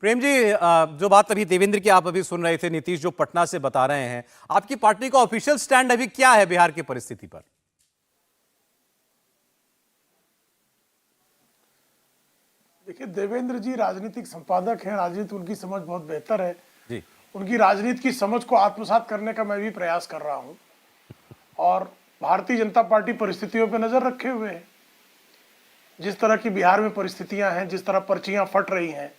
प्रेम जी, जो बात अभी देवेंद्र की आप अभी सुन रहे थे, नीतीश जो पटना से बता रहे हैं, आपकी पार्टी का ऑफिशियल स्टैंड अभी क्या है बिहार की परिस्थिति पर? देखिए, देवेंद्र जी राजनीतिक संपादक हैं, राजनीति उनकी समझ बहुत बेहतर है। जी। उनकी राजनीति की समझ को आत्मसात करने का मैं भी प्रयास कर रहा हूं और भारतीय जनता पार्टी परिस्थितियों पर नजर रखे हुए है। जिस तरह की बिहार में परिस्थितियां हैं, जिस तरह पर्चियां फट रही हैं,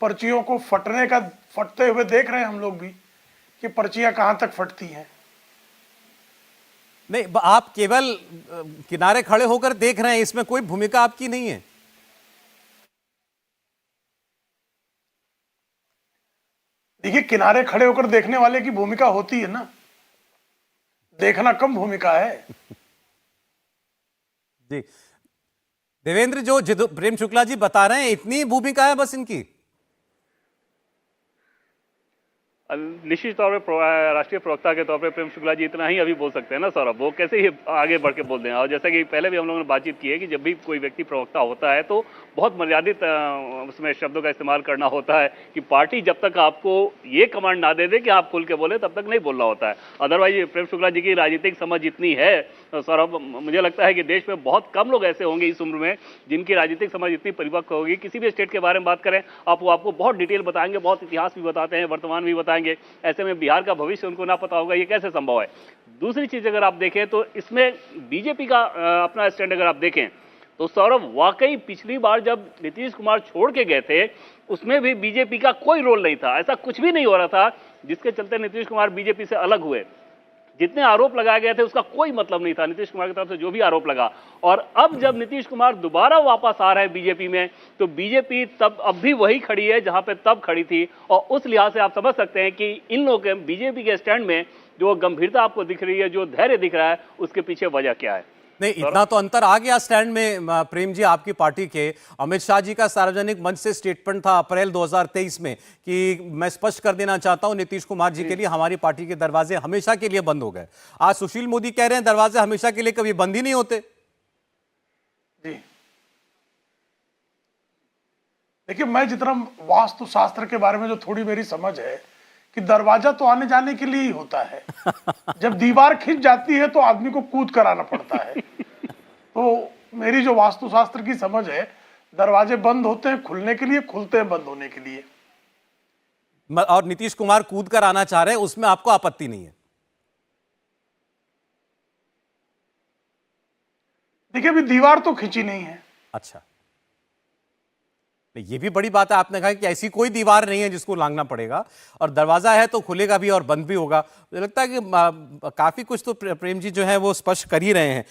पर्चियों को फटते हुए देख रहे हैं हम लोग भी कि पर्चियां कहां तक फटती हैं। नहीं, आप केवल किनारे खड़े होकर देख रहे हैं, इसमें कोई भूमिका आपकी नहीं है। देखिए, किनारे खड़े होकर देखने वाले की भूमिका होती है ना, देखना कम भूमिका है। जी। देवेंद्र, जो प्रेम शुक्ला जी बता रहे हैं, इतनी भूमिका है बस इनकी? निश्चित तौर पे राष्ट्रीय प्रवक्ता के तौर पे प्रेम शुक्ला जी इतना ही अभी बोल सकते हैं ना सौरभ। वो कैसे ही आगे बढ़ के बोल दें। और जैसा कि पहले भी हम लोगों ने बातचीत की है कि जब भी कोई व्यक्ति प्रवक्ता होता है तो बहुत मर्यादित उसमें शब्दों का इस्तेमाल करना होता है कि पार्टी जब तक आपको ये कमांड ना दे दे कि आप खुल के बोले, तब तक नहीं बोलना होता है। अदरवाइज प्रेम शुक्ला जी की राजनीतिक समझ इतनी है सौरभ, मुझे लगता है कि देश में बहुत कम लोग ऐसे होंगे इस उम्र में जिनकी राजनीतिक समझ इतनी परिपक्व होगी। किसी भी स्टेट के बारे में बात करें आप, वो आपको बहुत डिटेल बताएंगे, बहुत इतिहास भी बताते हैं, वर्तमान भी बताएंगे। ऐसे में बिहार का भविष्य उनको ना पता होगा, ये कैसे संभव है? दूसरी चीज अगर आप देखें तो इसमें बीजेपी का अपना स्टैंड अगर आप देखें तो सौरभ, वाकई पिछली बार जब नीतीश कुमार छोड़ के गए थे उसमें भी बीजेपी का कोई रोल नहीं था। ऐसा कुछ भी नहीं हो रहा था जिसके चलते नीतीश कुमार बीजेपी से अलग हुए। जितने आरोप लगाए गए थे उसका कोई मतलब नहीं था नीतीश कुमार की तरफ से जो भी आरोप लगा। और अब जब नीतीश कुमार दोबारा वापस आ रहे हैं बीजेपी में, तो बीजेपी तब अब भी वही खड़ी है जहां पे तब खड़ी थी। और उस लिहाज से आप समझ सकते हैं कि इन लोगों के बीजेपी के स्टैंड में जो गंभीरता आपको दिख रही है, जो धैर्य दिख रहा है, उसके पीछे वजह क्या है? नहीं, इतना तो अंतर आ गया स्टैंड में प्रेम जी आपकी पार्टी के। अमित शाह जी का सार्वजनिक मंच से स्टेटमेंट था अप्रैल 2023 में कि मैं स्पष्ट कर देना चाहता हूं नीतीश कुमार जी के लिए हमारी पार्टी के दरवाजे हमेशा के लिए बंद हो गए। आज सुशील मोदी कह रहे हैं दरवाजे हमेशा के लिए कभी बंद ही नहीं होते। जी, देखिए, मैं जितना वास्तु शास्त्र के बारे में जो थोड़ी मेरी समझ है कि दरवाजा तो आने जाने के लिए ही होता है। जब दीवार खिंच जाती है तो आदमी को कूद कर आना पड़ता है। तो मेरी जो वास्तुशास्त्र की समझ है, दरवाजे बंद होते हैं खुलने के लिए, खुलते हैं बंद होने के लिए। और नीतीश कुमार कूद कर आना चाह रहे हैं, उसमें आपको आपत्ति नहीं है? देखिए, अभी दीवार तो खिंची नहीं है। अच्छा, ये भी बड़ी बात है। आपने कहा कि ऐसी कोई दीवार नहीं है जिसको लांघना पड़ेगा, और दरवाजा है तो खुलेगा भी और बंद भी होगा। मुझे लगता है कि काफी कुछ तो प्रेम जी जो है वो स्पष्ट कर ही रहे हैं।